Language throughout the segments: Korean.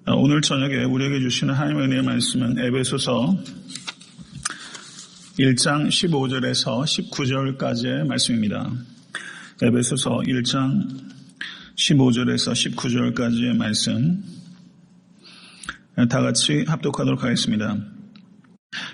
오늘 저녁에 우리에게 주시는 하나님의 은혜의 말씀은 에베소서 1장 15절에서 19절까지의 말씀입니다. 에베소서 1장 15절에서 19절까지의 말씀 다 같이 합독하도록 하겠습니다.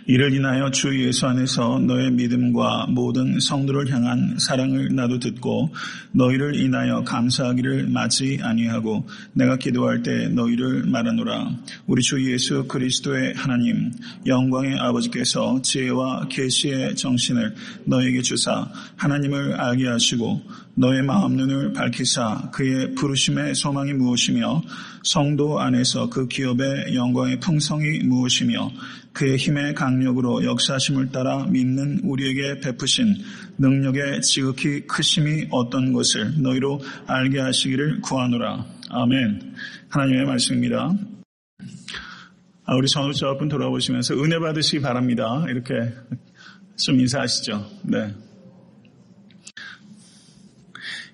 이를 인하여 주 예수 안에서 너의 믿음과 모든 성도를 향한 사랑을 나도 듣고 너희를 인하여 감사하기를 마치 아니하고 내가 기도할 때 너희를 말하노라. 우리 주 예수 그리스도의 하나님 영광의 아버지께서 지혜와 계시의 정신을 너에게 주사 하나님을 알게 하시고 너의 마음 눈을 밝히사 그의 부르심의 소망이 무엇이며 성도 안에서 그 기업의 영광의 풍성이 무엇이며 그의 힘의 강력으로 역사심을 따라 믿는 우리에게 베푸신 능력의 지극히 크심이 어떤 것을 너희로 알게 하시기를 구하노라. 아멘. 하나님의 말씀입니다. 우리 전우자 여러분 돌아보시면서 은혜 받으시기 바랍니다. 이렇게 좀 인사하시죠. 네.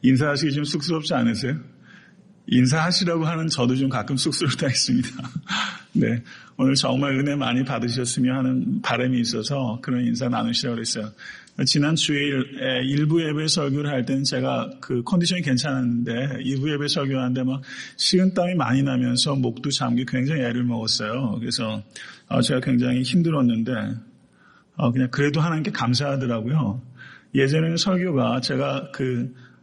인사하시기 좀 쑥스럽지 않으세요? 인사하시라고 하는 저도 좀 가끔 쑥스럽다 했습니다. 네. 오늘 정말 은혜 많이 받으셨으면 하는 바람이 있어서 그런 인사 나누시라고 그랬어요. 지난 주일 1부 예배 설교를 할 때는 제가 그 컨디션이 괜찮았는데 2부 예배 설교하는데 막 식은땀이 많이 나면서 목도 잠기 굉장히 애를 먹었어요. 그래서 제가 굉장히 힘들었는데 그냥 그래도 하나님께 감사하더라고요. 예전에는 설교가 제가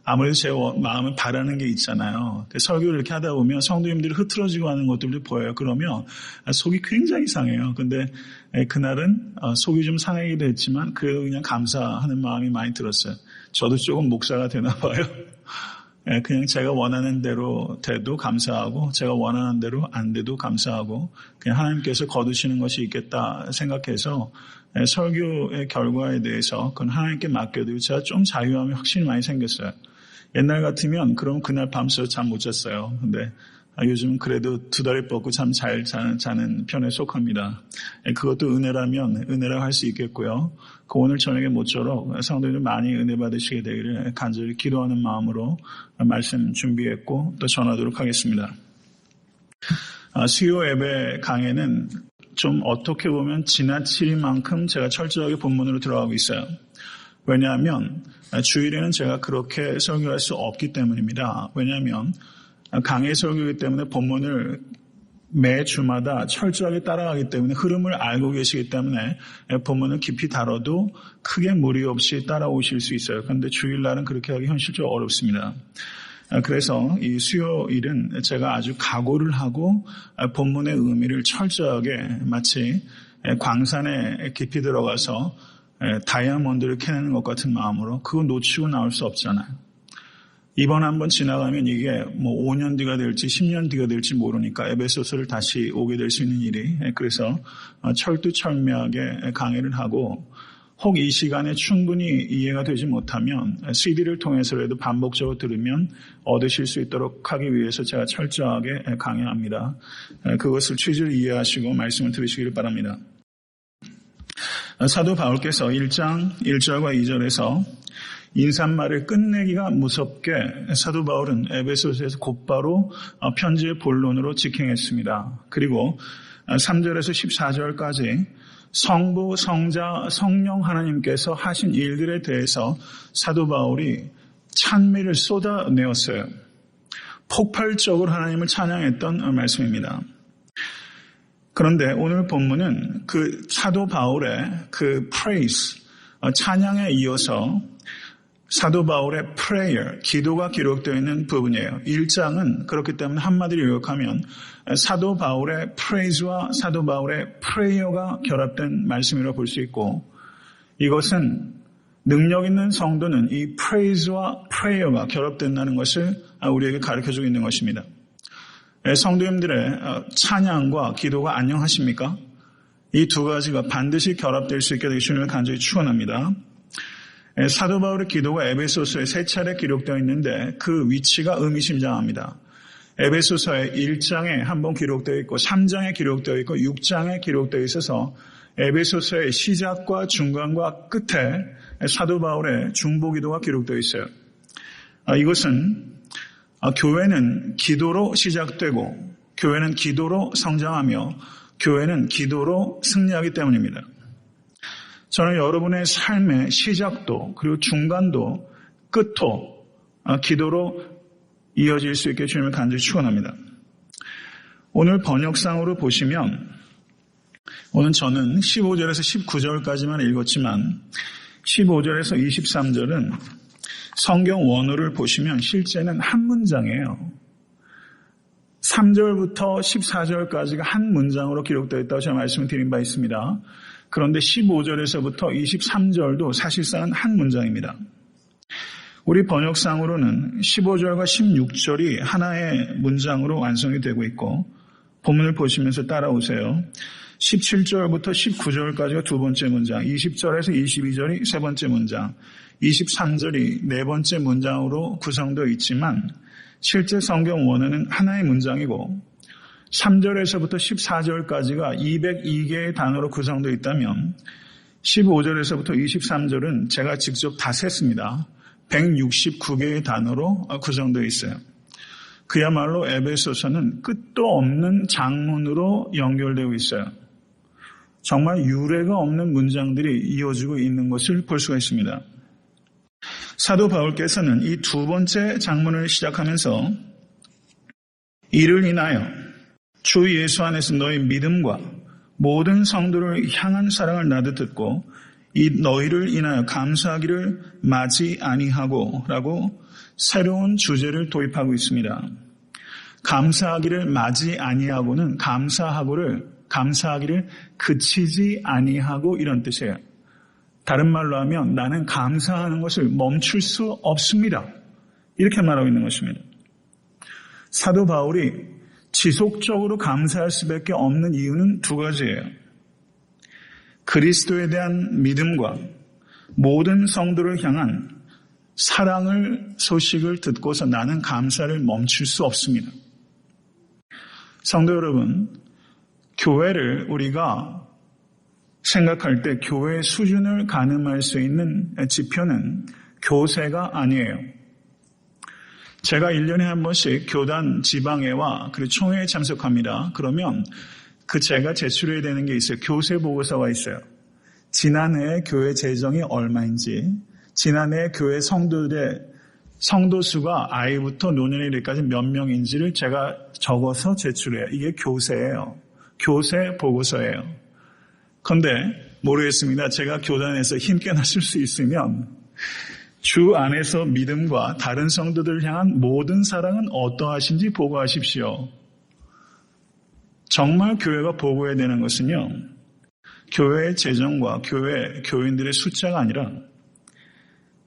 아무래도 제 마음을 바라는 게 있잖아요. 설교를 이렇게 하다 보면 성도님들이 흐트러지고 하는 것들도 보여요. 그러면 속이 굉장히 상해요. 근데 그날은 속이 좀 상하기도 했지만 그래도 그냥 감사하는 마음이 많이 들었어요. 저도 조금 목사가 되나 봐요. 그냥 제가 원하는 대로 돼도 감사하고 제가 원하는 대로 안 돼도 감사하고 그냥 하나님께서 거두시는 것이 있겠다 생각해서 설교의 결과에 대해서 그건 하나님께 맡겨두고 제가 좀 자유함이 확실히 많이 생겼어요. 옛날 같으면 그럼 그날 밤새워 잠 못 잤어요. 근데 요즘은 그래도 2다리 뻗고 잠 잘 자는 편에 속합니다. 그것도 은혜라면 은혜라고 할 수 있겠고요. 오늘 저녁에 모쪼록 성도님들 많이 은혜 받으시게 되기를 간절히 기도하는 마음으로 말씀 준비했고 또 전하도록 하겠습니다. 수요 예배 강의는 좀 어떻게 보면 지나칠 만큼 제가 철저하게 본문으로 들어가고 있어요. 왜냐하면 주일에는 제가 그렇게 설교할 수 없기 때문입니다. 왜냐하면 강의 설교이기 때문에 본문을 매 주마다 철저하게 따라가기 때문에 흐름을 알고 계시기 때문에 본문을 깊이 다뤄도 크게 무리 없이 따라오실 수 있어요. 그런데 주일날은 그렇게 하기 현실적으로 어렵습니다. 그래서 이 수요일은 제가 아주 각오를 하고 본문의 의미를 철저하게 마치 광산에 깊이 들어가서 다이아몬드를 캐내는 것 같은 마음으로 그거 놓치고 나올 수 없잖아요. 이번 한번 지나가면 이게 5년 뒤가 될지 10년 뒤가 될지 모르니까 에베소서를 다시 오게 될 수 있는 일이 그래서 철두철미하게 강의를 하고 혹 이 시간에 충분히 이해가 되지 못하면 CD를 통해서라도 반복적으로 들으면 얻으실 수 있도록 하기 위해서 제가 철저하게 강의합니다. 그것을 취지를 이해하시고 말씀을 들으시기를 바랍니다. 사도 바울께서 1장 1절과 2절에서 인사말을 끝내기가 무섭게 사도 바울은 에베소서에서 곧바로 편지의 본론으로 직행했습니다. 그리고 3절에서 14절까지 성부, 성자, 성령 하나님께서 하신 일들에 대해서 사도 바울이 찬미를 쏟아내었어요. 폭발적으로 하나님을 찬양했던 말씀입니다. 그런데 오늘 본문은 그 사도 바울의 그 praise, 찬양에 이어서 사도 바울의 prayer, 기도가 기록되어 있는 부분이에요. 1장은 그렇기 때문에 한마디로 요약하면 사도 바울의 praise와 사도 바울의 prayer가 결합된 말씀이라고 볼 수 있고 이것은 능력 있는 성도는 이 praise와 prayer가 결합된다는 것을 우리에게 가르쳐주고 있는 것입니다. 성도님들의 찬양과 기도가 안녕하십니까? 이 두 가지가 반드시 결합될 수 있게 되기 주님을 간절히 축원합니다. 사도 바울의 기도가 에베소서에 3차례 기록되어 있는데 그 위치가 의미심장합니다. 에베소서의 1장에 한번 기록되어 있고 3장에 기록되어 있고 6장에 기록되어 있어서 에베소서의 시작과 중간과 끝에 사도 바울의 중보기도가 기록되어 있어요. 이것은 교회는 기도로 시작되고 교회는 기도로 성장하며 교회는 기도로 승리하기 때문입니다. 저는 여러분의 삶의 시작도 그리고 중간도 끝도 기도로 이어질 수 있게 주님을 간절히 축원합니다. 오늘 번역상으로 보시면 오늘 저는 15절에서 19절까지만 읽었지만 15절에서 23절은 성경 원어를 보시면 실제는 한 문장이에요. 3절부터 14절까지가 한 문장으로 기록되어 있다고 제가 말씀을 드린 바 있습니다. 그런데 15절에서부터 23절도 사실상은 한 문장입니다. 우리 번역상으로는 15절과 16절이 하나의 문장으로 완성이 되고 있고 본문을 보시면서 따라오세요. 17절부터 19절까지가 두 번째 문장, 20절에서 22절이 세 번째 문장, 23절이 네 번째 문장으로 구성되어 있지만 실제 성경 원어는 하나의 문장이고 3절에서부터 14절까지가 202개의 단어로 구성되어 있다면 15절에서부터 23절은 제가 직접 다 셌습니다. 169개의 단어로 구성되어 있어요. 그야말로 에베소서는 끝도 없는 장문으로 연결되어 있어요. 정말 유례가 없는 문장들이 이어지고 있는 것을 볼 수가 있습니다. 사도 바울께서는 이 두 번째 장문을 시작하면서 이를 인하여 주 예수 안에서 너희 믿음과 모든 성도를 향한 사랑을 나도 듣고 이 너희를 인하여 감사하기를 마지 아니하고 라고 새로운 주제를 도입하고 있습니다. 감사하기를 마지 아니하고는 감사하기를 그치지 아니하고 이런 뜻이에요. 다른 말로 하면 나는 감사하는 것을 멈출 수 없습니다. 이렇게 말하고 있는 것입니다. 사도 바울이 지속적으로 감사할 수밖에 없는 이유는 두 가지예요. 그리스도에 대한 믿음과 모든 성도를 향한 사랑을 소식을 듣고서 나는 감사를 멈출 수 없습니다. 성도 여러분, 교회를 우리가 생각할 때 교회의 수준을 가늠할 수 있는 지표는 교세가 아니에요. 제가 1년에 한 번씩 교단 지방회와 그리고 총회에 참석합니다. 그러면 제가 제출해야 되는 게 있어요. 교세 보고서가 있어요. 지난해 교회 재정이 얼마인지, 지난해 교회 성도 수가 아이부터 노년일까지 몇 명인지를 제가 적어서 제출해요. 이게 교세예요. 교세 보고서예요. 그런데 모르겠습니다. 제가 교단에서 힘께 나설 수 있으면 주 안에서 믿음과 다른 성도들을 향한 모든 사랑은 어떠하신지 보고하십시오. 정말 교회가 보고해야 되는 것은요, 교회의 재정과 교인들의 숫자가 아니라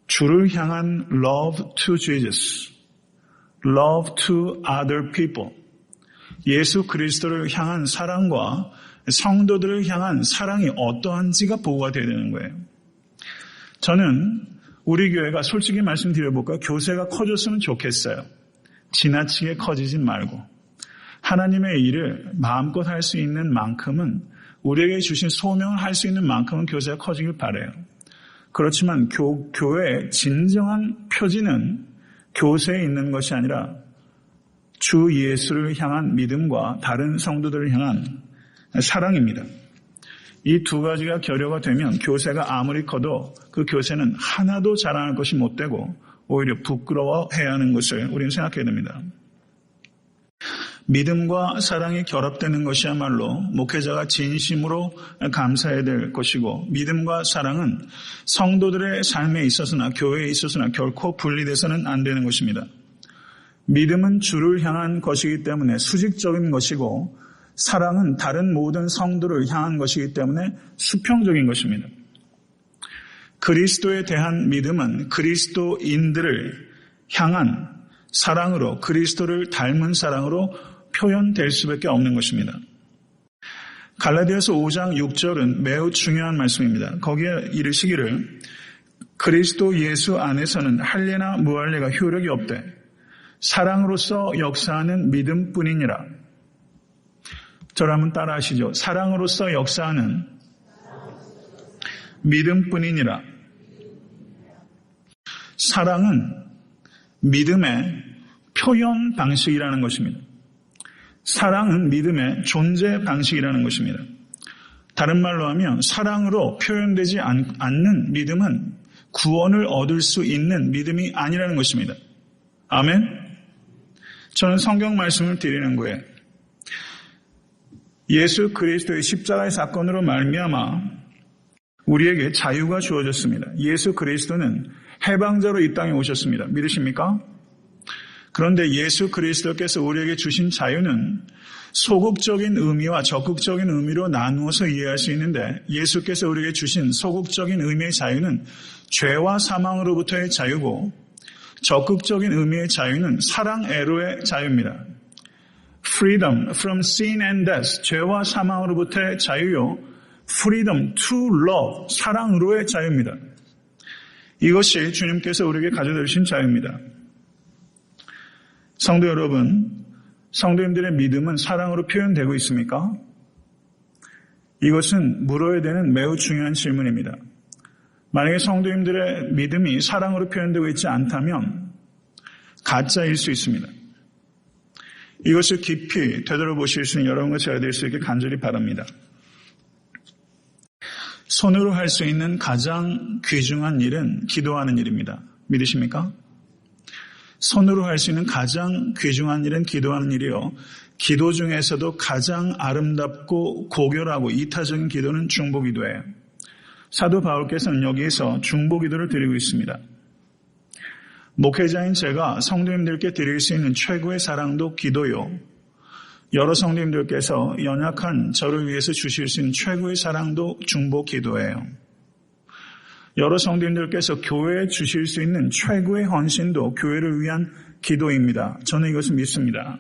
주를 향한 love to Jesus, love to other people, 예수 그리스도를 향한 사랑과 성도들을 향한 사랑이 어떠한지가 보고가 되어야 되는 거예요. 저는 우리 교회가 솔직히 말씀드려볼까요? 교세가 커졌으면 좋겠어요. 지나치게 커지진 말고 하나님의 일을 마음껏 할 수 있는 만큼은, 우리에게 주신 소명을 할 수 있는 만큼은 교세가 커지길 바라요. 그렇지만 교회의 진정한 표지는 교세에 있는 것이 아니라 주 예수를 향한 믿음과 다른 성도들을 향한 사랑입니다. 이 두 가지가 결여가 되면 교세가 아무리 커도 그 교세는 하나도 자랑할 것이 못 되고 오히려 부끄러워해야 하는 것을 우리는 생각해야 됩니다. 믿음과 사랑이 결합되는 것이야말로 목회자가 진심으로 감사해야 될 것이고, 믿음과 사랑은 성도들의 삶에 있어서나 교회에 있어서나 결코 분리돼서는 안 되는 것입니다. 믿음은 주를 향한 것이기 때문에 수직적인 것이고, 사랑은 다른 모든 성도를 향한 것이기 때문에 수평적인 것입니다. 그리스도에 대한 믿음은 그리스도인들을 향한 사랑으로, 그리스도를 닮은 사랑으로 표현될 수밖에 없는 것입니다. 갈라디아서 5장 6절은 매우 중요한 말씀입니다. 거기에 이르시기를 그리스도 예수 안에서는 할례나 무할례가 효력이 없되 사랑으로서 역사하는 믿음뿐이니라. 저를 한번 따라 하시죠. 사랑으로서 역사하는 믿음뿐이니라. 사랑은 믿음의 표현 방식이라는 것입니다. 사랑은 믿음의 존재 방식이라는 것입니다. 다른 말로 하면 사랑으로 표현되지 않는 믿음은 구원을 얻을 수 있는 믿음이 아니라는 것입니다. 아멘? 저는 성경 말씀을 드리는 거예요. 예수 그리스도의 십자가의 사건으로 말미암아 우리에게 자유가 주어졌습니다. 예수 그리스도는 해방자로 이 땅에 오셨습니다. 믿으십니까? 그런데 예수 그리스도께서 우리에게 주신 자유는 소극적인 의미와 적극적인 의미로 나누어서 이해할 수 있는데, 예수께서 우리에게 주신 소극적인 의미의 자유는 죄와 사망으로부터의 자유고, 적극적인 의미의 자유는 사랑 애로의 자유입니다. Freedom from sin and death, 죄와 사망으로부터의 자유요. Freedom to love, 사랑으로의 자유입니다. 이것이 주님께서 우리에게 가져다 주신 자유입니다. 성도 여러분, 성도님들의 믿음은 사랑으로 표현되고 있습니까? 이것은 물어야 되는 매우 중요한 질문입니다. 만약에 성도님들의 믿음이 사랑으로 표현되고 있지 않다면 가짜일 수 있습니다. 이것을 깊이 되돌아보실 수 있는 여러분과 제가 될 수 있게 간절히 바랍니다. 손으로 할 수 있는 가장 귀중한 일은 기도하는 일입니다. 믿으십니까? 손으로 할 수 있는 가장 귀중한 일은 기도하는 일이요. 기도 중에서도 가장 아름답고 고결하고 이타적인 기도는 중보기도예요. 사도 바울께서는 여기에서 중보기도를 드리고 있습니다. 목회자인 제가 성도님들께 드릴 수 있는 최고의 사랑도 기도요. 여러 성도님들께서 연약한 저를 위해서 주실 수 있는 최고의 사랑도 중보기도예요. 여러 성도님들께서 교회에 주실 수 있는 최고의 헌신도 교회를 위한 기도입니다. 저는 이것을 믿습니다.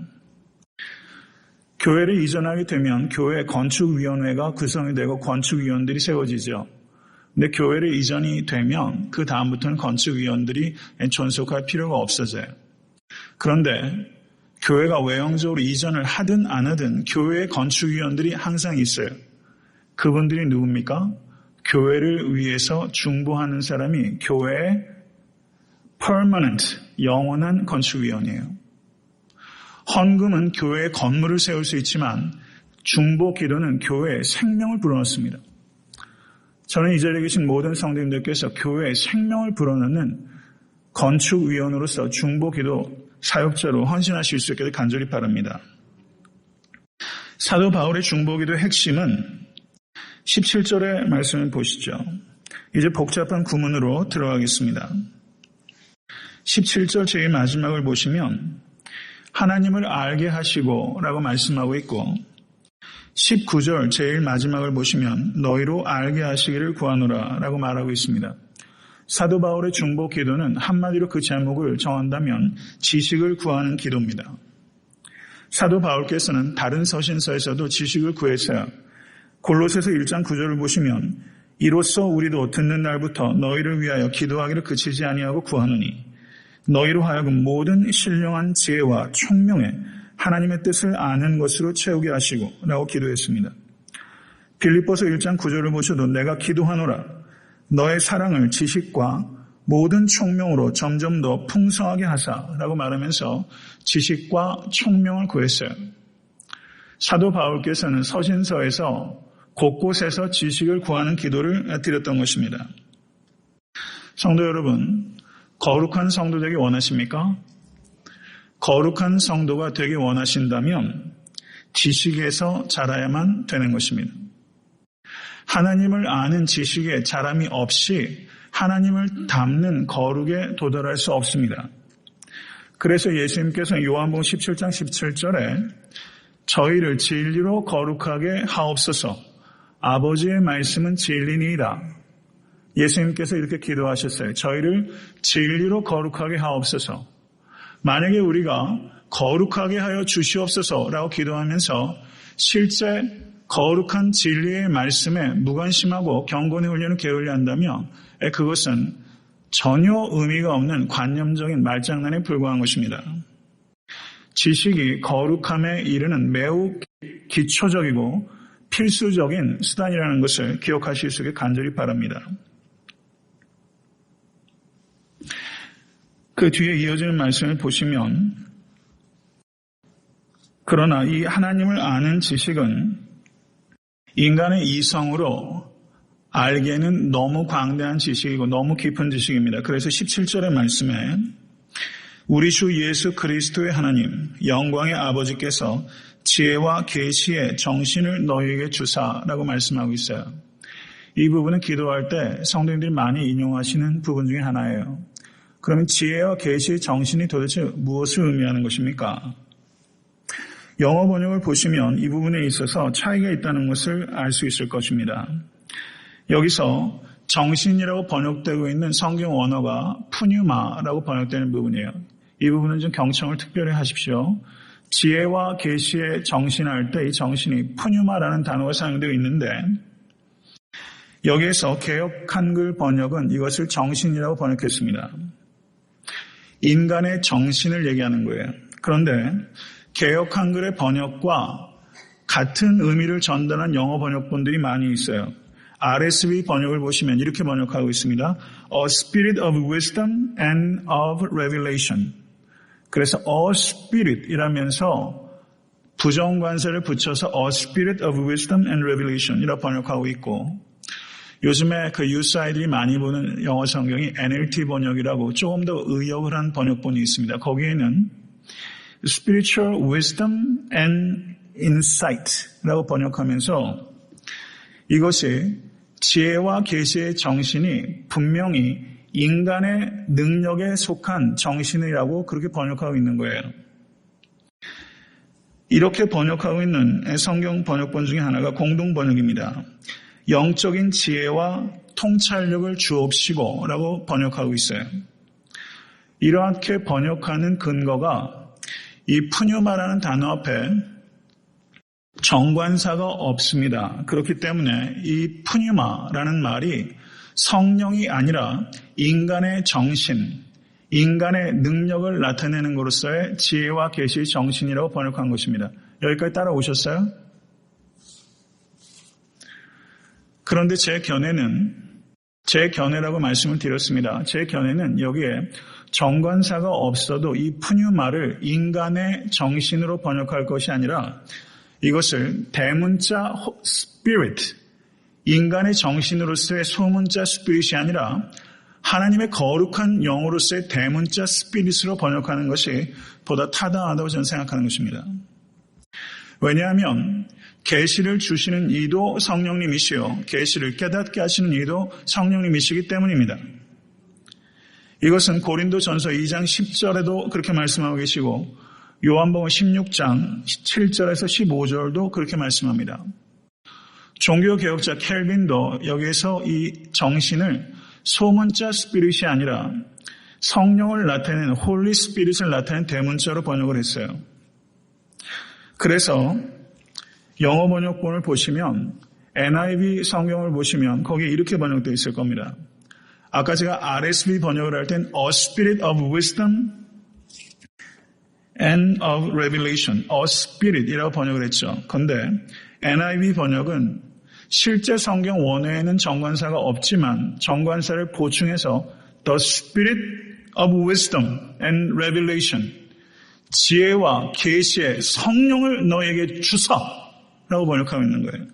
교회를 이전하게 되면 교회 건축위원회가 구성이 되고 건축위원들이 세워지죠. 근데 교회를 이전이 되면 그 다음부터는 건축위원들이 존속할 필요가 없어져요. 그런데 교회가 외형적으로 이전을 하든 안 하든 교회의 건축위원들이 항상 있어요. 그분들이 누굽니까? 교회를 위해서 중보하는 사람이 교회의 permanent, 영원한 건축위원이에요. 헌금은 교회의 건물을 세울 수 있지만 중보 기도는 교회의 생명을 불어넣습니다. 저는 이 자리에 계신 모든 성도님들께서 교회의 생명을 불어넣는 건축위원으로서 중보 기도 사역자로 헌신하실 수 있게 간절히 바랍니다. 사도 바울의 중보 기도의 핵심은 17절의 말씀을 보시죠. 이제 복잡한 구문으로 들어가겠습니다. 17절 제일 마지막을 보시면 하나님을 알게 하시고 라고 말씀하고 있고, 19절 제일 마지막을 보시면 너희로 알게 하시기를 구하노라 라고 말하고 있습니다. 사도 바울의 중보 기도는 한마디로 그 제목을 정한다면 지식을 구하는 기도입니다. 사도 바울께서는 다른 서신서에서도 지식을 구했어요. 골로새서 1장 9절을 보시면 이로써 우리도 듣는 날부터 너희를 위하여 기도하기를 그치지 아니하고 구하노니 너희로 하여금 모든 신령한 지혜와 총명에 하나님의 뜻을 아는 것으로 채우게 하시고 라고 기도했습니다. 빌립보서 1장 9절을 보셔도 내가 기도하노라 너의 사랑을 지식과 모든 총명으로 점점 더 풍성하게 하사 라고 말하면서 지식과 총명을 구했어요. 사도 바울께서는 서신서에서 곳곳에서 지식을 구하는 기도를 드렸던 것입니다. 성도 여러분, 거룩한 성도 되기 원하십니까? 거룩한 성도가 되기 원하신다면 지식에서 자라야만 되는 것입니다. 하나님을 아는 지식에 자람이 없이 하나님을 닮는 거룩에 도달할 수 없습니다. 그래서 예수님께서 요한복음 17장 17절에 저희를 진리로 거룩하게 하옵소서 아버지의 말씀은 진리니이다. 예수님께서 이렇게 기도하셨어요. 저희를 진리로 거룩하게 하옵소서. 만약에 우리가 거룩하게 하여 주시옵소서라고 기도하면서 실제 거룩한 진리의 말씀에 무관심하고 경건의 훈련을 게을리 한다면 그것은 전혀 의미가 없는 관념적인 말장난에 불과한 것입니다. 지식이 거룩함에 이르는 매우 기초적이고 필수적인 수단이라는 것을 기억하실 수 있게 간절히 바랍니다. 그 뒤에 이어지는 말씀을 보시면 그러나 이 하나님을 아는 지식은 인간의 이성으로 알기에는 너무 광대한 지식이고 너무 깊은 지식입니다. 그래서 17절의 말씀에 우리 주 예수 그리스도의 하나님 영광의 아버지께서 지혜와 계시의 정신을 너희에게 주사라고 말씀하고 있어요. 이 부분은 기도할 때 성도님들이 많이 인용하시는 부분 중에 하나예요. 그러면 지혜와 계시의 정신이 도대체 무엇을 의미하는 것입니까? 영어 번역을 보시면 이 부분에 있어서 차이가 있다는 것을 알 수 있을 것입니다. 여기서 정신이라고 번역되고 있는 성경 원어가 푸뉴마라고 번역되는 부분이에요. 이 부분은 좀 경청을 특별히 하십시오. 지혜와 계시의 정신할 때 이 정신이 푸뉴마라는 단어가 사용되어 있는데 여기에서 개역 한글 번역은 이것을 정신이라고 번역했습니다. 인간의 정신을 얘기하는 거예요. 그런데 개역 한글의 번역과 같은 의미를 전달한 영어 번역본들이 많이 있어요. RSV 번역을 보시면 이렇게 번역하고 있습니다. A spirit of wisdom and of revelation. 그래서 a spirit 이라면서 부정관사를 붙여서 a spirit of wisdom and revelation 이라고 번역하고 있고 요즘에 그 유스아이들이 많이 보는 영어 성경이 NLT 번역이라고 조금 더 의역을 한 번역본이 있습니다. 거기에는 spiritual wisdom and insight라고 번역하면서 이것이 지혜와 계시의 정신이 분명히 인간의 능력에 속한 정신이라고 그렇게 번역하고 있는 거예요. 이렇게 번역하고 있는 성경 번역본 중에 하나가 공동 번역입니다. 영적인 지혜와 통찰력을 주옵시고 라고 번역하고 있어요. 이렇게 번역하는 근거가 이 푸뉴마라는 단어 앞에 정관사가 없습니다. 그렇기 때문에 이 푸뉴마라는 말이 성령이 아니라 인간의 정신, 인간의 능력을 나타내는 것으로서의 지혜와 계시의 정신이라고 번역한 것입니다. 여기까지 따라오셨어요? 그런데 제 견해라고 말씀을 드렸습니다. 제 견해는 여기에 정관사가 없어도 이 푸뉴마를 인간의 정신으로 번역할 것이 아니라 이것을 대문자 spirit, 인간의 정신으로서의 소문자 spirit이 아니라 하나님의 거룩한 영으로서의 대문자 spirit으로 번역하는 것이 보다 타당하다고 저는 생각하는 것입니다. 왜냐하면 계시를 주시는 이도 성령님이시요 계시를 깨닫게 하시는 이도 성령님이시기 때문입니다. 이것은 고린도전서 2장 10절에도 그렇게 말씀하고 계시고 요한복음 16장 7절에서 15절도 그렇게 말씀합니다. 종교개혁자 켈빈도 여기에서 이 정신을 소문자 스피릿이 아니라 성령을 나타내는 홀리 스피릿을 나타내는 대문자로 번역을 했어요. 그래서 영어 번역본을 보시면 NIV 성경을 보시면 거기에 이렇게 번역되어 있을 겁니다. 아까 제가 RSV 번역을 할 땐 A Spirit of Wisdom and of Revelation, A Spirit이라고 번역을 했죠. 그런데 NIV 번역은 실제 성경 원어에는 정관사가 없지만 정관사를 보충해서 The Spirit of Wisdom and Revelation, 지혜와 계시의 성령을 너에게 주사라고 번역하고 있는 거예요.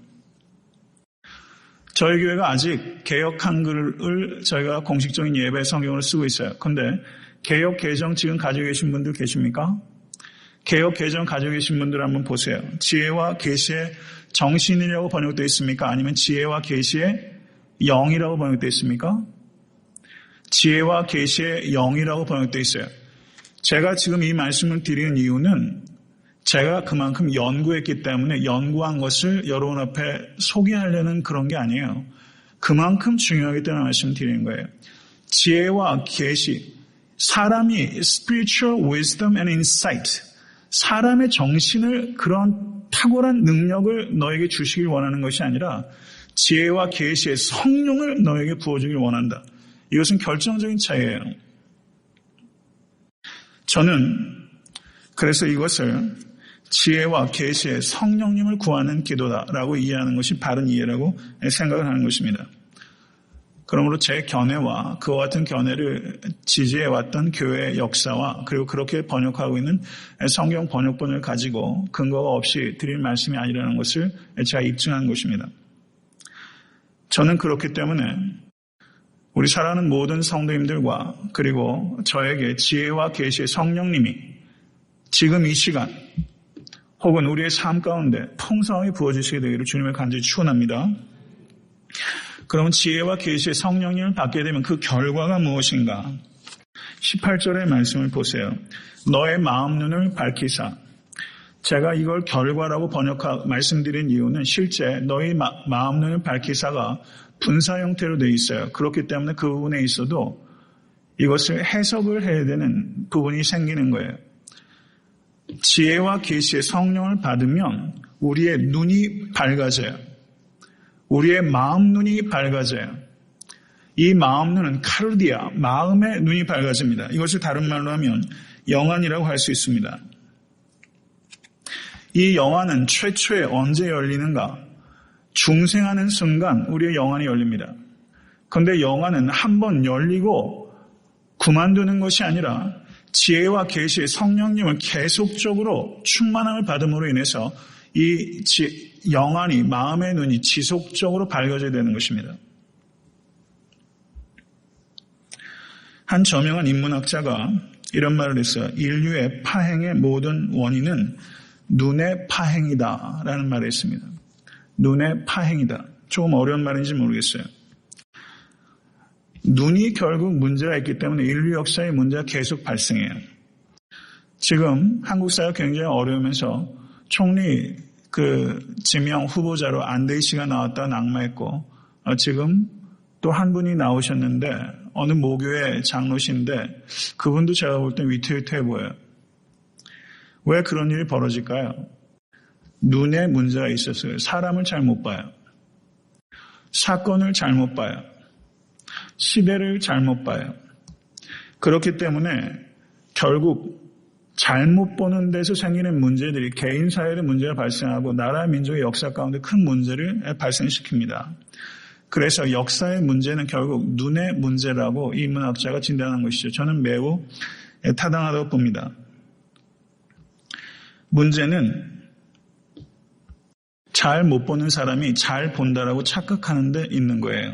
저희 교회가 아직 개역 한글을 저희가 공식적인 예배 성경으로 쓰고 있어요. 그런데 개역 개정 지금 가지고 계신 분들 계십니까? 개역 개정 가지고 계신 분들 한번 보세요. 지혜와 계시의 정신이라고 번역되어 있습니까? 아니면 지혜와 계시의 영이라고 번역되어 있습니까? 지혜와 계시의 영이라고 번역되어 있어요. 제가 지금 이 말씀을 드리는 이유는 제가 그만큼 연구했기 때문에 연구한 것을 여러분 앞에 소개하려는 그런 게 아니에요. 그만큼 중요하기 때문에 말씀드리는 거예요. 지혜와 계시, 사람이 spiritual wisdom and insight, 사람의 정신을 그런 탁월한 능력을 너에게 주시길 원하는 것이 아니라 지혜와 계시의 성령을 너에게 부어주길 원한다. 이것은 결정적인 차이예요. 저는 그래서 이것을 지혜와 계시의 성령님을 구하는 기도다라고 이해하는 것이 바른 이해라고 생각을 하는 것입니다. 그러므로 제 견해와 그와 같은 견해를 지지해왔던 교회의 역사와 그리고 그렇게 번역하고 있는 성경 번역본을 가지고 근거가 없이 드릴 말씀이 아니라는 것을 제가 입증한 것입니다. 저는 그렇기 때문에 우리 사랑하는 모든 성도님들과 그리고 저에게 지혜와 계시의 성령님이 지금 이 시간 혹은 우리의 삶 가운데 풍성하게 부어주시게 되기를 주님의 간절히 축원합니다. 그러면 지혜와 계시의 성령님을 받게 되면 그 결과가 무엇인가? 18절의 말씀을 보세요. 너의 마음 눈을 밝히사. 제가 이걸 결과라고 말씀드린 이유는 실제 너의 마음 눈을 밝히사가 분사 형태로 되어 있어요. 그렇기 때문에 그 부분에 있어도 이것을 해석을 해야 되는 부분이 생기는 거예요. 지혜와 계시의 성령을 받으면 우리의 눈이 밝아져요. 우리의 마음 눈이 밝아져요. 이 마음 눈은 카르디아, 마음의 눈이 밝아집니다. 이것을 다른 말로 하면 영안이라고 할 수 있습니다. 이 영안은 최초에 언제 열리는가? 중생하는 순간 우리의 영안이 열립니다. 그런데 영안은 한번 열리고 그만두는 것이 아니라 지혜와 계시의 성령님을 계속적으로 충만함을 받음으로 인해서 이 영안이, 마음의 눈이 지속적으로 밝아져야 되는 것입니다. 한 저명한 인문학자가 이런 말을 했어요. 인류의 파행의 모든 원인은 눈의 파행이다 라는 말을 했습니다. 눈의 파행이다. 조금 어려운 말인지 모르겠어요. 눈이 결국 문제가 있기 때문에 인류 역사의 문제가 계속 발생해요. 지금 한국 사회가 굉장히 어려우면서 총리 지명 후보자로 안대희 씨가 나왔다 낙마했고 지금 또 한 분이 나오셨는데 어느 모교의 장로신데 그분도 제가 볼 땐 위태위태해 보여요. 왜 그런 일이 벌어질까요? 눈에 문제가 있었어요. 사람을 잘 못 봐요. 사건을 잘못 봐요. 시대를 잘못 봐요. 그렇기 때문에 결국 잘못 보는 데서 생기는 문제들이 개인 사회의 문제가 발생하고 나라 민족의 역사 가운데 큰 문제를 발생시킵니다. 그래서 역사의 문제는 결국 눈의 문제라고 이 인문학자가 진단한 것이죠. 저는 매우 타당하다고 봅니다. 문제는 잘 못 보는 사람이 잘 본다라고 착각하는 데 있는 거예요.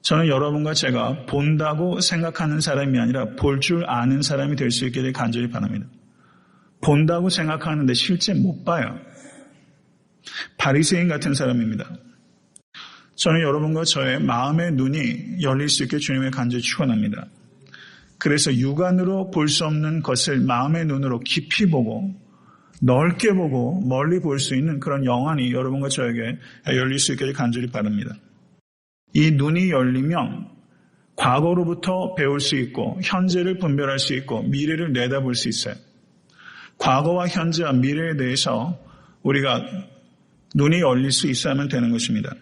저는 여러분과 제가 본다고 생각하는 사람이 아니라 볼 줄 아는 사람이 될 수 있게 될 간절히 바랍니다. 본다고 생각하는데 실제 못 봐요. 바리새인 같은 사람입니다. 저는 여러분과 저의 마음의 눈이 열릴 수 있게 주님의 간절히 축원합니다. 그래서 육안으로 볼 수 없는 것을 마음의 눈으로 깊이 보고 넓게 보고 멀리 볼 수 있는 그런 영안이 여러분과 저에게 열릴 수 있게 간절히 바랍니다. 이 눈이 열리면 과거로부터 배울 수 있고 현재를 분별할 수 있고 미래를 내다볼 수 있어요. 과거와 현재와 미래에 대해서 우리가 눈이 열릴 수 있어야만 되는 것입니다.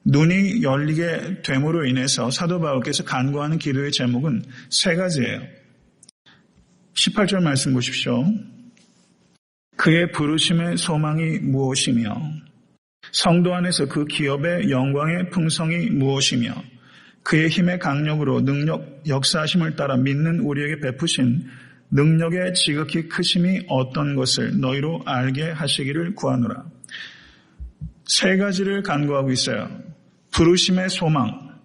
눈이 열리게 됨으로 인해서 사도 바울께서 간구하는 기도의 제목은 세 가지예요. 18절 말씀 보십시오. 그의 부르심의 소망이 무엇이며 성도 안에서 그 기업의 영광의 풍성이 무엇이며 그의 힘의 강력으로 능력 역사하심을 따라 믿는 우리에게 베푸신 능력의 지극히 크심이 어떤 것을 너희로 알게 하시기를 구하노라. 세 가지를 간구하고 있어요. 부르심의 소망,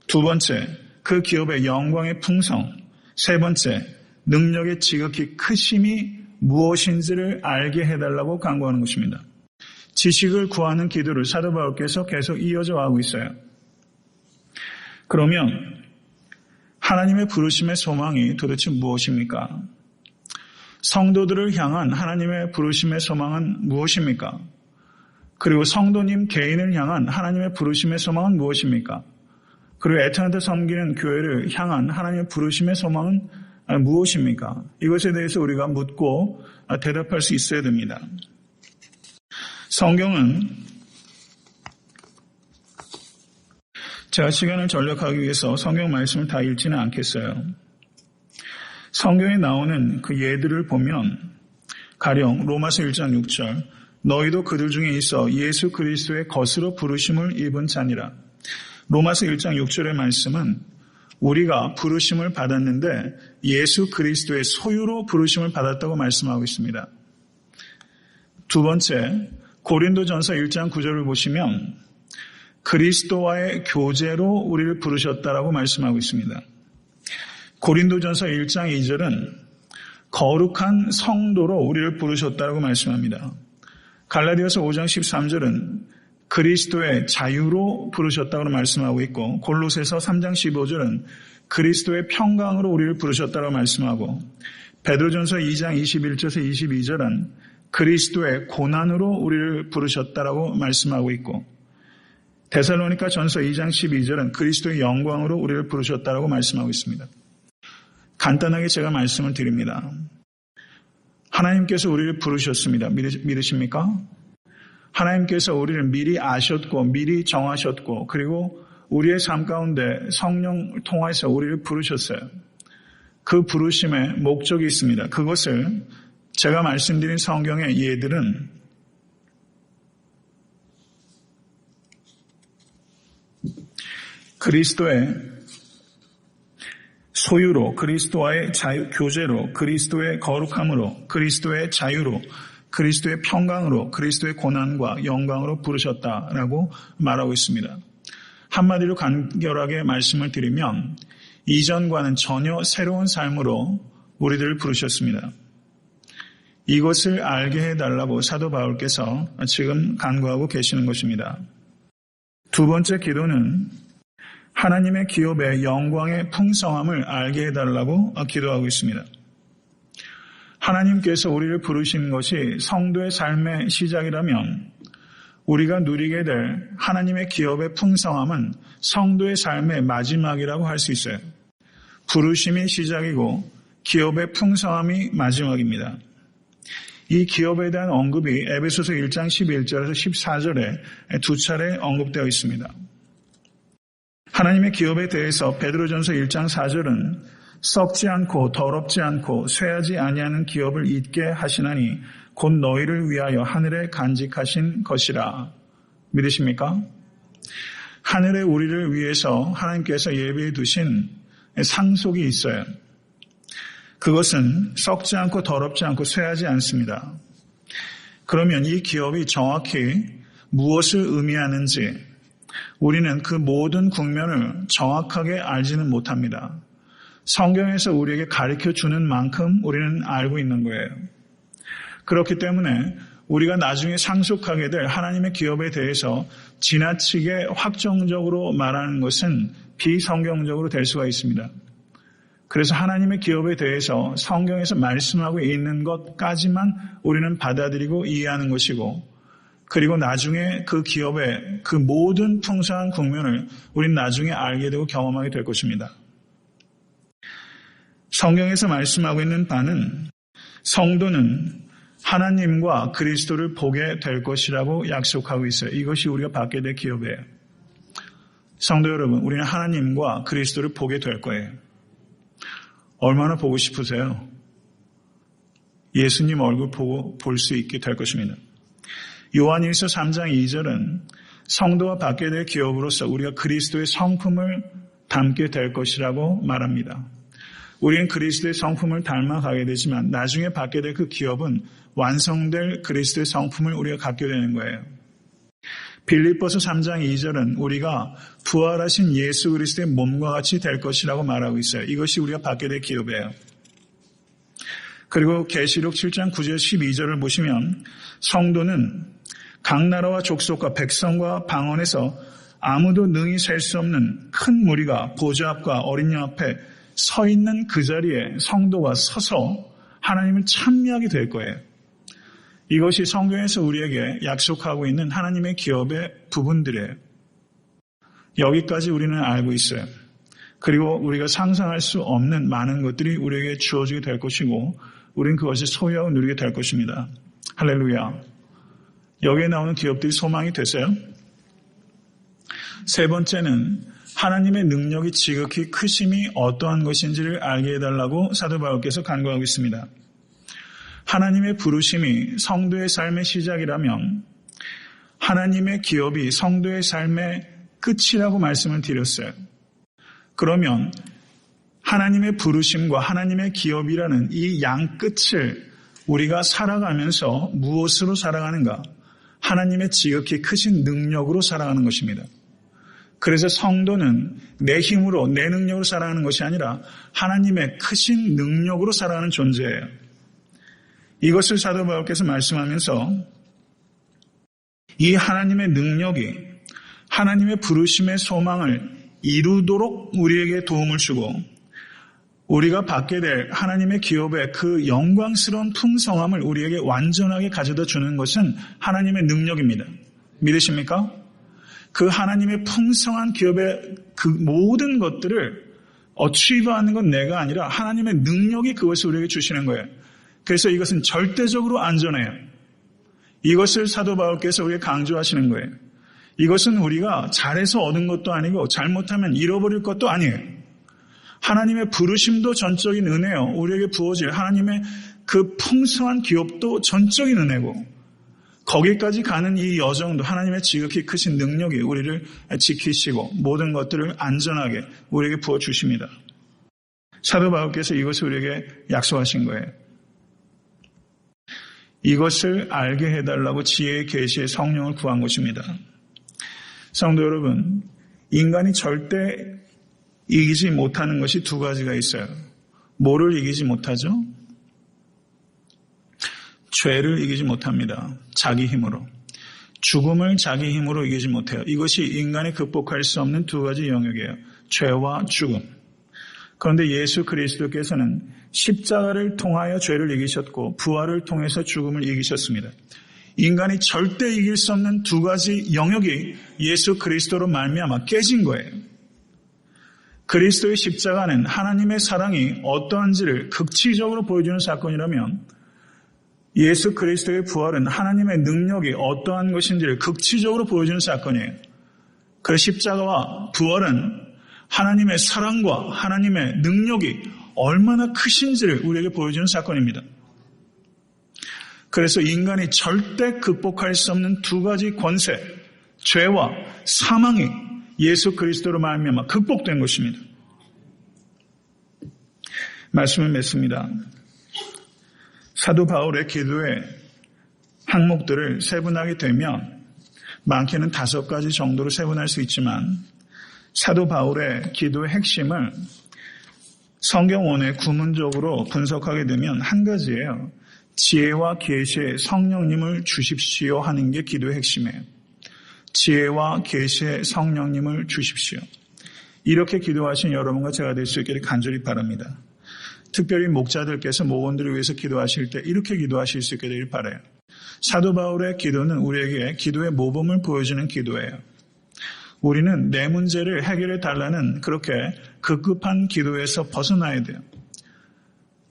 두 번째 그 기업의 영광의 풍성, 세 번째 능력의 지극히 크심이 무엇인지를 알게 해달라고 간구하는 것입니다. 지식을 구하는 기도를 사도 바울께서 계속 이어져 가고 있어요. 그러면 하나님의 부르심의 소망이 도대체 무엇입니까? 성도들을 향한 하나님의 부르심의 소망은 무엇입니까? 그리고 성도님 개인을 향한 하나님의 부르심의 소망은 무엇입니까? 그리고 애타한테 섬기는 교회를 향한 하나님의 부르심의 소망은 무엇입니까? 이것에 대해서 우리가 묻고 대답할 수 있어야 됩니다. 성경은 제가 시간을 전략하기 위해서 성경 말씀을 다 읽지는 않겠어요. 성경에 나오는 그 예들을 보면 가령 로마서 1장 6절 너희도 그들 중에 있어 예수 그리스도의 것으로 부르심을 입은 자니라. 로마서 1장 6절의 말씀은 우리가 부르심을 받았는데 예수 그리스도의 소유로 부르심을 받았다고 말씀하고 있습니다. 두 번째, 고린도전서 1장 9절을 보시면 그리스도와의 교제로 우리를 부르셨다라고 말씀하고 있습니다. 고린도전서 1장 2절은 거룩한 성도로 우리를 부르셨다라고 말씀합니다. 갈라디아서 5장 13절은 그리스도의 자유로 부르셨다고 말씀하고 있고, 골로새서 3장 15절은 그리스도의 평강으로 우리를 부르셨다고 말씀하고, 베드로전서 2장 21절에서 22절은 그리스도의 고난으로 우리를 부르셨다라고 말씀하고 있고, 데살로니가 전서 2장 12절은 그리스도의 영광으로 우리를 부르셨다라고 말씀하고 있습니다. 간단하게 제가 말씀을 드립니다. 하나님께서 우리를 부르셨습니다. 믿으십니까? 하나님께서 우리를 미리 아셨고 미리 정하셨고 그리고 우리의 삶 가운데 성령을 통해서 우리를 부르셨어요. 그 부르심에 목적이 있습니다. 그것을 제가 말씀드린 성경의 예들은 그리스도의 소유로, 그리스도와의 교제로, 그리스도의 거룩함으로, 그리스도의 자유로, 그리스도의 평강으로, 그리스도의 고난과 영광으로 부르셨다라고 말하고 있습니다. 한마디로 간결하게 말씀을 드리면 이전과는 전혀 새로운 삶으로 우리들을 부르셨습니다. 이것을 알게 해달라고 사도 바울께서 지금 간구하고 계시는 것입니다. 두 번째 기도는 하나님의 기업의 영광의 풍성함을 알게 해달라고 기도하고 있습니다. 하나님께서 우리를 부르신 것이 성도의 삶의 시작이라면 우리가 누리게 될 하나님의 기업의 풍성함은 성도의 삶의 마지막이라고 할 수 있어요. 부르심이 시작이고 기업의 풍성함이 마지막입니다. 이 기업에 대한 언급이 에베소서 1장 11절에서 14절에 두 차례 언급되어 있습니다. 하나님의 기업에 대해서 베드로전서 1장 4절은 썩지 않고 더럽지 않고 쇠하지 아니하는 기업을 잊게 하시나니 곧 너희를 위하여 하늘에 간직하신 것이라. 믿으십니까? 하늘에 우리를 위해서 하나님께서 예비해 두신 상속이 있어요. 그것은 썩지 않고 더럽지 않고 쇠하지 않습니다. 그러면 이 기업이 정확히 무엇을 의미하는지 우리는 그 모든 국면을 정확하게 알지는 못합니다. 성경에서 우리에게 가르쳐 주는 만큼 우리는 알고 있는 거예요. 그렇기 때문에 우리가 나중에 상속하게 될 하나님의 기업에 대해서 지나치게 확정적으로 말하는 것은 비성경적으로 될 수가 있습니다. 그래서 하나님의 기업에 대해서 성경에서 말씀하고 있는 것까지만 우리는 받아들이고 이해하는 것이고, 그리고 나중에 그 기업의 그 모든 풍성한 국면을 우리는 나중에 알게 되고 경험하게 될 것입니다. 성경에서 말씀하고 있는 바는 성도는 하나님과 그리스도를 보게 될 것이라고 약속하고 있어요. 이것이 우리가 받게 될 기업이에요. 성도 여러분, 우리는 하나님과 그리스도를 보게 될 거예요. 얼마나 보고 싶으세요? 예수님 얼굴 보고 볼 수 있게 될 것입니다. 요한일서 3장 2절은 성도가 받게 될 기업으로서 우리가 그리스도의 성품을 담게 될 것이라고 말합니다. 우리는 그리스도의 성품을 닮아가게 되지만 나중에 받게 될 그 기업은 완성될 그리스도의 성품을 우리가 갖게 되는 거예요. 빌립보서 3장 2절은 우리가 부활하신 예수 그리스도의 몸과 같이 될 것이라고 말하고 있어요. 이것이 우리가 받게 될 기업이에요. 그리고 계시록 7장 9절 12절을 보시면 성도는 각 나라와 족속과 백성과 방언에서 아무도 능히 셀 수 없는 큰 무리가 보좌 앞과 어린 양 앞에 서 있는 그 자리에 성도가 서서 하나님을 찬미하게 될 거예요. 이것이 성경에서 우리에게 약속하고 있는 하나님의 기업의 부분들이에요. 여기까지 우리는 알고 있어요. 그리고 우리가 상상할 수 없는 많은 것들이 우리에게 주어지게 될 것이고 우리는 그것을 소유하고 누리게 될 것입니다. 할렐루야. 여기에 나오는 기업들이 소망이 되세요? 세 번째는 하나님의 능력이 지극히 크심이 어떠한 것인지를 알게 해달라고 사도 바울께서 간구하고 있습니다. 하나님의 부르심이 성도의 삶의 시작이라면 하나님의 기업이 성도의 삶의 끝이라고 말씀을 드렸어요. 그러면 하나님의 부르심과 하나님의 기업이라는 이 양 끝을 우리가 살아가면서 무엇으로 살아가는가? 하나님의 지극히 크신 능력으로 살아가는 것입니다. 그래서 성도는 내 힘으로, 내 능력으로 살아가는 것이 아니라 하나님의 크신 능력으로 살아가는 존재예요. 이것을 사도 바울께서 말씀하면서 이 하나님의 능력이 하나님의 부르심의 소망을 이루도록 우리에게 도움을 주고 우리가 받게 될 하나님의 기업의 그 영광스러운 풍성함을 우리에게 완전하게 가져다 주는 것은 하나님의 능력입니다. 믿으십니까? 그 하나님의 풍성한 기업의 그 모든 것들을 어취하는 건 내가 아니라 하나님의 능력이 그것을 우리에게 주시는 거예요. 그래서 이것은 절대적으로 안전해요. 이것을 사도 바울께서 우리에게 강조하시는 거예요. 이것은 우리가 잘해서 얻은 것도 아니고 잘못하면 잃어버릴 것도 아니에요. 하나님의 부르심도 전적인 은혜요. 우리에게 부어질 하나님의 그 풍성한 기업도 전적인 은혜고 거기까지 가는 이 여정도 하나님의 지극히 크신 능력이 우리를 지키시고 모든 것들을 안전하게 우리에게 부어주십니다. 사도 바울께서 이것을 우리에게 약속하신 거예요. 이것을 알게 해달라고 지혜의 계시의 성령을 구한 것입니다. 성도 여러분, 인간이 절대 이기지 못하는 것이 두 가지가 있어요. 뭐를 이기지 못하죠? 죄를 이기지 못합니다. 자기 힘으로. 죽음을 자기 힘으로 이기지 못해요. 이것이 인간이 극복할 수 없는 두 가지 영역이에요. 죄와 죽음. 그런데 예수 그리스도께서는 십자가를 통하여 죄를 이기셨고 부활을 통해서 죽음을 이기셨습니다. 인간이 절대 이길 수 없는 두 가지 영역이 예수 그리스도로 말미암아 깨진 거예요. 그리스도의 십자가는 하나님의 사랑이 어떠한지를 극치적으로 보여주는 사건이라면 예수 그리스도의 부활은 하나님의 능력이 어떠한 것인지를 극치적으로 보여주는 사건이에요. 그 십자가와 부활은 하나님의 사랑과 하나님의 능력이 얼마나 크신지를 우리에게 보여주는 사건입니다. 그래서 인간이 절대 극복할 수 없는 두 가지 권세, 죄와 사망이 예수 그리스도로 말미암아 극복된 것입니다. 말씀을 맺습니다. 사도 바울의 기도의 항목들을 세분하게 되면 많게는 5가지 정도로 세분할 수 있지만 사도 바울의 기도의 핵심을 성경원에 구문적으로 분석하게 되면 한 가지예요. 지혜와 계시의 성령님을 주십시오 하는 게 기도의 핵심이에요. 지혜와 계시의 성령님을 주십시오. 이렇게 기도하신 여러분과 제가 될 수 있기를 간절히 바랍니다. 특별히 목자들께서 모원들을 위해서 기도하실 때 이렇게 기도하실 수 있게 되길 바라요. 사도 바울의 기도는 우리에게 기도의 모범을 보여주는 기도예요. 우리는 내 문제를 해결해 달라는 그렇게 급급한 기도에서 벗어나야 돼요.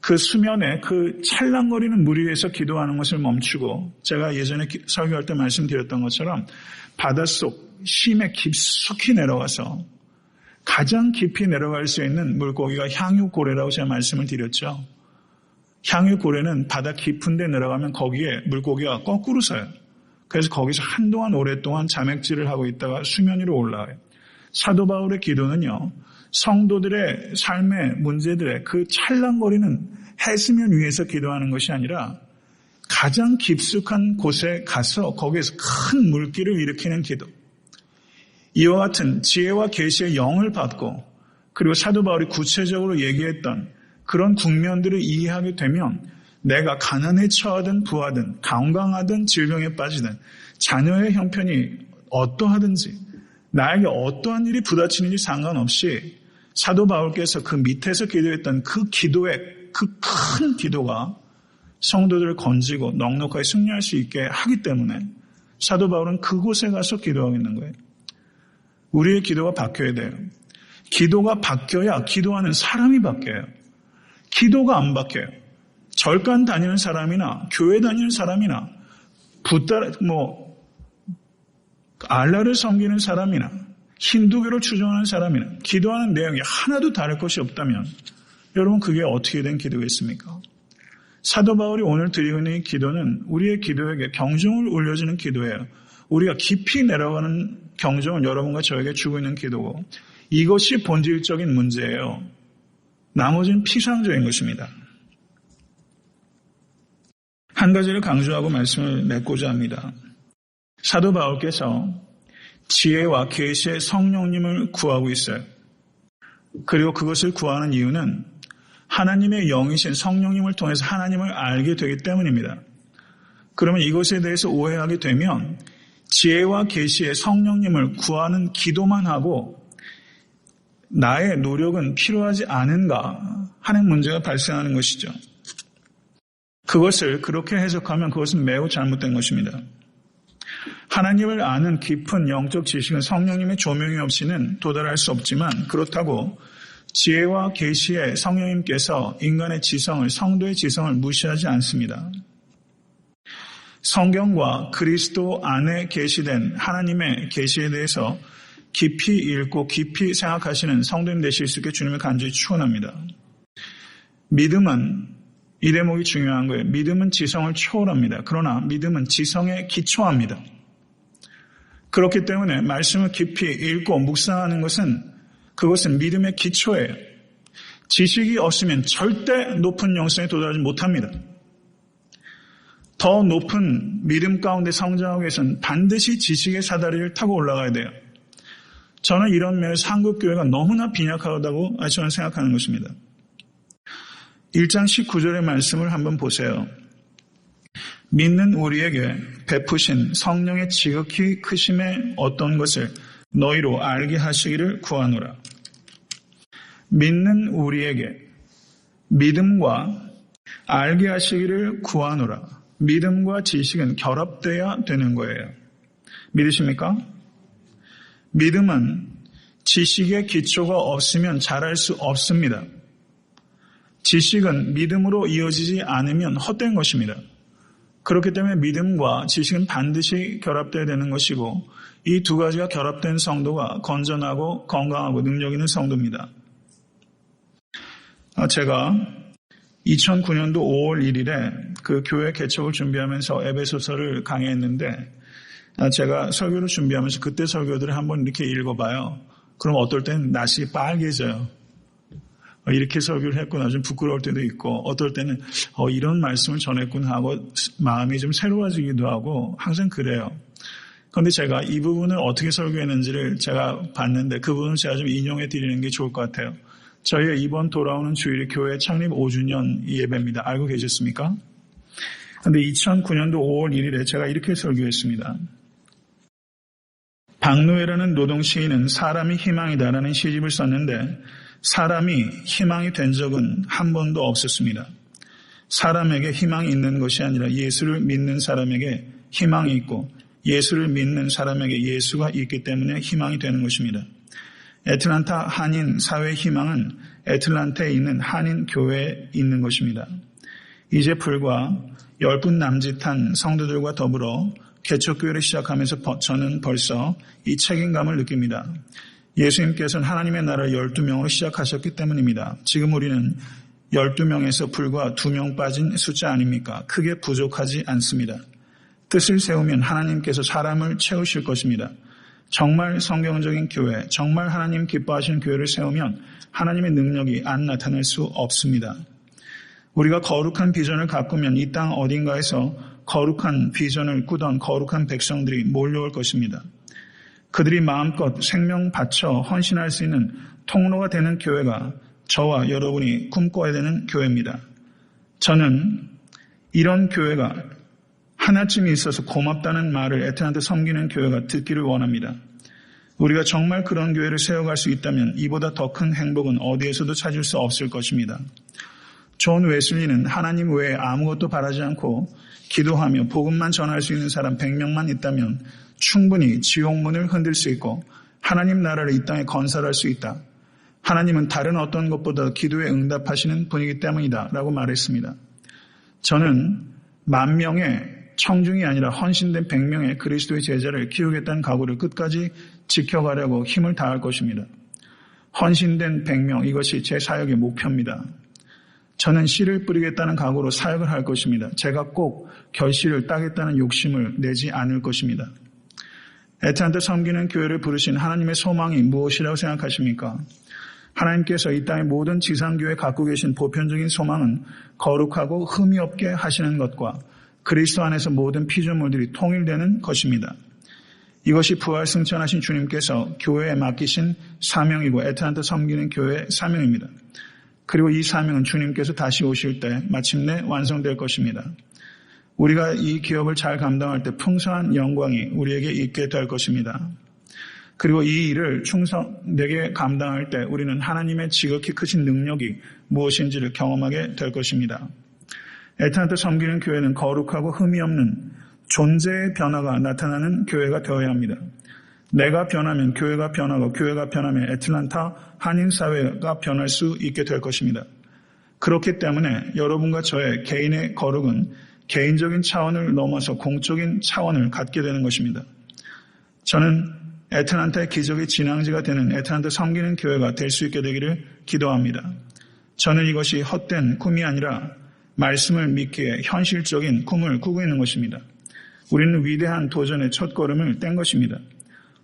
그 수면에 그 찰랑거리는 물 위에서 기도하는 것을 멈추고 제가 예전에 설교할 때 말씀드렸던 것처럼 바닷속 심에 깊숙이 내려가서 가장 깊이 내려갈 수 있는 물고기가 향유고래라고 제가 말씀을 드렸죠. 향유고래는 바다 깊은 데 내려가면 거기에 물고기가 거꾸로 서요. 그래서 거기서 한동안 오랫동안 자맥질을 하고 있다가 수면 위로 올라와요. 사도 바울의 기도는요. 성도들의 삶의 문제들의 그 찰랑거리는 해수면 위에서 기도하는 것이 아니라 가장 깊숙한 곳에 가서 거기에서 큰 물길을 일으키는 기도. 이와 같은 지혜와 계시의 영을 받고 그리고 사도 바울이 구체적으로 얘기했던 그런 국면들을 이해하게 되면 내가 가난에 처하든 부하든 건강하든 질병에 빠지든 자녀의 형편이 어떠하든지 나에게 어떠한 일이 부딪히는지 상관없이 사도 바울께서 그 밑에서 기도했던 그 기도의 그 큰 기도가 성도들을 건지고 넉넉하게 승리할 수 있게 하기 때문에 사도 바울은 그곳에 가서 기도하고 있는 거예요. 우리의 기도가 바뀌어야 돼요. 기도가 바뀌어야 기도하는 사람이 바뀌어요. 기도가 안 바뀌어요. 절간 다니는 사람이나 교회 다니는 사람이나 알라를 섬기는 사람이나 힌두교를 추종하는 사람이나 기도하는 내용이 하나도 다를 것이 없다면 여러분 그게 어떻게 된 기도겠습니까? 사도 바울이 오늘 드리고 있는 이 기도는 우리의 기도에게 경종을 울려주는 기도예요. 우리가 깊이 내려가는 경종을 여러분과 저에게 주고 있는 기도고 이것이 본질적인 문제예요. 나머지는 피상적인 것입니다. 한 가지를 강조하고 말씀을 맺고자 합니다. 사도 바울께서 지혜와 계시의 성령님을 구하고 있어요. 그리고 그것을 구하는 이유는 하나님의 영이신 성령님을 통해서 하나님을 알게 되기 때문입니다. 그러면 이것에 대해서 오해하게 되면 지혜와 계시의 성령님을 구하는 기도만 하고 나의 노력은 필요하지 않은가 하는 문제가 발생하는 것이죠. 그것을 그렇게 해석하면 그것은 매우 잘못된 것입니다. 하나님을 아는 깊은 영적 지식은 성령님의 조명이 없이는 도달할 수 없지만 그렇다고 지혜와 계시의 성령님께서 인간의 지성을, 성도의 지성을 무시하지 않습니다. 성경과 그리스도 안에 계시된 하나님의 계시에 대해서 깊이 읽고 깊이 생각하시는 성도님 되실 수 있게 주님을 간절히 축원합니다. 믿음은 이 대목이 중요한 거예요. 믿음은 지성을 초월합니다. 그러나 믿음은 지성에 기초합니다. 그렇기 때문에 말씀을 깊이 읽고 묵상하는 그것은 믿음의 기초예요. 지식이 없으면 절대 높은 영성에 도달하지 못합니다. 더 높은 믿음 가운데 성장하기 위해서는 반드시 지식의 사다리를 타고 올라가야 돼요. 저는 이런 면에서 한국교회가 너무나 빈약하다고 저는 생각하는 것입니다. 1장 19절의 말씀을 한번 보세요. 믿는 우리에게 베푸신 성령의 지극히 크심의 어떤 것을 너희로 알게 하시기를 구하노라. 믿는 우리에게 믿음과 알게 하시기를 구하노라. 믿음과 지식은 결합돼야 되는 거예요. 믿으십니까? 믿음은 지식의 기초가 없으면 자랄 수 없습니다. 지식은 믿음으로 이어지지 않으면 헛된 것입니다. 그렇기 때문에 믿음과 지식은 반드시 결합되어야 되는 것이고 이 두 가지가 결합된 성도가 건전하고 건강하고 능력 있는 성도입니다. 제가 2009년도 5월 1일에 그 교회 개척을 준비하면서 에베소서를 강의했는데 제가 설교를 준비하면서 그때 설교들을 한번 이렇게 읽어봐요. 그럼 어떨 때는 낯이 빨개져요. 이렇게 설교를 했구나 좀 부끄러울 때도 있고 어떨 때는 이런 말씀을 전했구나 하고 마음이 좀 새로워지기도 하고 항상 그래요. 그런데 제가 이 부분을 어떻게 설교했는지를 제가 봤는데 그 부분을 제가 좀 인용해 드리는 게 좋을 것 같아요. 저희의 이번 돌아오는 주일이 교회 창립 5주년 예배입니다. 알고 계셨습니까? 그런데 2009년도 5월 1일에 제가 이렇게 설교했습니다. 박노해라는 노동 시인은 사람이 희망이다라는 시집을 썼는데 사람이 희망이 된 적은 한 번도 없었습니다. 사람에게 희망이 있는 것이 아니라 예수를 믿는 사람에게 희망이 있고 예수를 믿는 사람에게 예수가 있기 때문에 희망이 되는 것입니다. 애틀란타 한인 사회의 희망은 애틀란타에 있는 한인 교회에 있는 것입니다. 이제 불과 10분 남짓한 성도들과 더불어 개척교회를 시작하면서 저는 벌써 이 책임감을 느낍니다. 예수님께서는 하나님의 나라를 12명으로 시작하셨기 때문입니다. 지금 우리는 12명에서 불과 2명 빠진 숫자 아닙니까? 크게 부족하지 않습니다. 뜻을 세우면 하나님께서 사람을 채우실 것입니다. 정말 성경적인 교회, 정말 하나님 기뻐하시는 교회를 세우면 하나님의 능력이 안 나타날 수 없습니다. 우리가 거룩한 비전을 가꾸면 이 땅 어딘가에서 거룩한 비전을 꾸던 거룩한 백성들이 몰려올 것입니다. 그들이 마음껏 생명 바쳐 헌신할 수 있는 통로가 되는 교회가 저와 여러분이 꿈꿔야 되는 교회입니다. 저는 이런 교회가 하나쯤 있어서 고맙다는 말을 애틀란타 섬기는 교회가 듣기를 원합니다. 우리가 정말 그런 교회를 세워갈 수 있다면 이보다 더 큰 행복은 어디에서도 찾을 수 없을 것입니다. 존 웨슬리는 하나님 외에 아무것도 바라지 않고 기도하며 복음만 전할 수 있는 사람 100명만 있다면 충분히 지옥문을 흔들 수 있고 하나님 나라를 이 땅에 건설할 수 있다. 하나님은 다른 어떤 것보다 기도에 응답하시는 분이기 때문이다 라고 말했습니다. 저는 10,000명의 청중이 아니라 헌신된 100명의 그리스도의 제자를 키우겠다는 각오를 끝까지 지켜가려고 힘을 다할 것입니다. 헌신된 100명, 이것이 제 사역의 목표입니다. 저는 씨를 뿌리겠다는 각오로 사역을 할 것입니다. 제가 꼭 결실을 따겠다는 욕심을 내지 않을 것입니다. 애타한테 섬기는 교회를 부르신 하나님의 소망이 무엇이라고 생각하십니까? 하나님께서 이 땅의 모든 지상교회에 갖고 계신 보편적인 소망은 거룩하고 흠이 없게 하시는 것과 그리스도 안에서 모든 피조물들이 통일되는 것입니다. 이것이 부활 승천하신 주님께서 교회에 맡기신 사명이고 애타한테 섬기는 교회의 사명입니다. 그리고 이 사명은 주님께서 다시 오실 때 마침내 완성될 것입니다. 우리가 이 기업을 잘 감당할 때 풍성한 영광이 우리에게 있게 될 것입니다. 그리고 이 일을 충성되게 감당할 때 우리는 하나님의 지극히 크신 능력이 무엇인지를 경험하게 될 것입니다. 애타한테 섬기는 교회는 거룩하고 흠이 없는 존재의 변화가 나타나는 교회가 되어야 합니다. 내가 변하면 교회가 변하고 교회가 변하면 애틀란타 한인사회가 변할 수 있게 될 것입니다. 그렇기 때문에 여러분과 저의 개인의 거룩은 개인적인 차원을 넘어서 공적인 차원을 갖게 되는 것입니다. 저는 애틀란타의 기적의 진앙지가 되는 애틀란타 섬기는 교회가 될 수 있게 되기를 기도합니다. 저는 이것이 헛된 꿈이 아니라 말씀을 믿기에 현실적인 꿈을 꾸고 있는 것입니다. 우리는 위대한 도전의 첫걸음을 뗀 것입니다.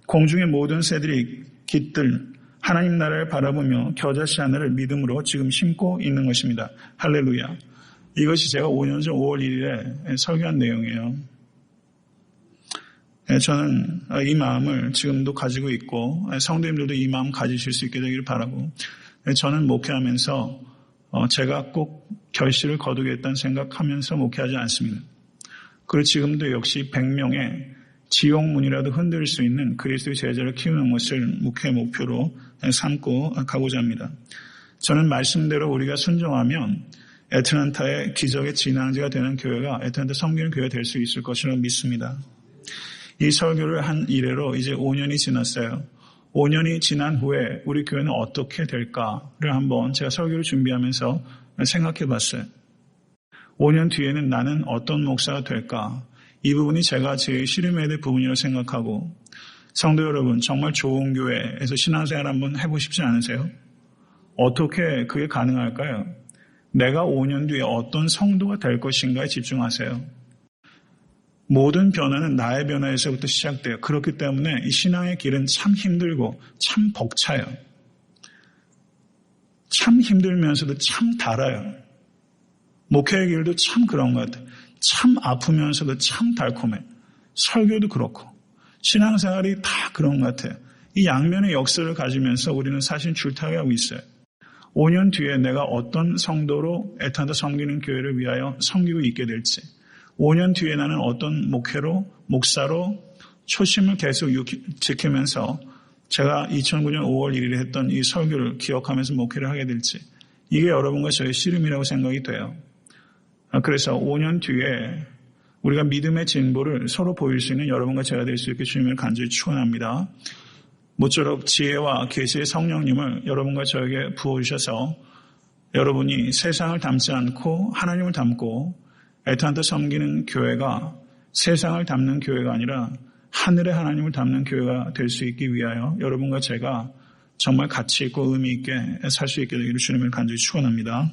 공중의 모든 새들이 깃들 하나님 나라를 바라보며 겨자씨 하나를 믿음으로 지금 심고 있는 것입니다. 할렐루야. 이것이 제가 5년 전 5월 1일에 설교한 내용이에요. 저는 이 마음을 지금도 가지고 있고 성도님들도 이 마음 가지실 수 있게 되기를 바라고, 저는 목회하면서 제가 꼭 결실을 거두겠다는 생각하면서 목회하지 않습니다. 그리고 지금도 역시 100명의 지옥문이라도 흔들 수 있는 그리스도의 제자를 키우는 것을 목회 목표로 삼고 가고자 합니다. 저는 말씀대로 우리가 순종하면 애틀란타의 기적의 진앙지가 되는 교회가 애틀란타 섬기는 교회가 될 수 있을 것이라고 믿습니다. 이 설교를 한 이래로 이제 5년이 지났어요. 5년이 지난 후에 우리 교회는 어떻게 될까를 한번 제가 설교를 준비하면서 생각해 봤어요. 5년 뒤에는 나는 어떤 목사가 될까? 이 부분이 제가 제일 씨름해야 될 부분이라고 생각하고, 성도 여러분, 정말 좋은 교회에서 신앙생활 한번 해보고 싶지 않으세요? 어떻게 그게 가능할까요? 내가 5년 뒤에 어떤 성도가 될 것인가에 집중하세요. 모든 변화는 나의 변화에서부터 시작돼요. 그렇기 때문에 이 신앙의 길은 참 힘들고 참 벅차요. 참 힘들면서도 참 달아요. 목회의 길도 참 그런 것 같아요. 참 아프면서도 참 달콤해. 설교도 그렇고 신앙생활이 다 그런 것 같아요. 이 양면의 역사를 가지면서 우리는 사실 줄타기 하고 있어요. 5년 뒤에 내가 어떤 성도로 애타한테 섬기는 교회를 위하여 섬기고 있게 될지, 5년 뒤에 나는 어떤 목사로 초심을 계속 지키면서 제가 2009년 5월 1일에 했던 이 설교를 기억하면서 목회를 하게 될지, 이게 여러분과 저의 씨름이라고 생각이 돼요. 그래서 5년 뒤에 우리가 믿음의 진보를 서로 보일 수 있는 여러분과 제가 될 수 있게 주님을 간절히 축원합니다. 모쪼록 지혜와 계시의 성령님을 여러분과 저에게 부어주셔서 여러분이 세상을 닮지 않고 하나님을 닮고 애타한테 섬기는 교회가 세상을 닮는 교회가 아니라 하늘의 하나님을 닮는 교회가 될 수 있기 위하여 여러분과 제가 정말 가치 있고 의미 있게 살 수 있게 되기를 주님을 간절히 축원합니다.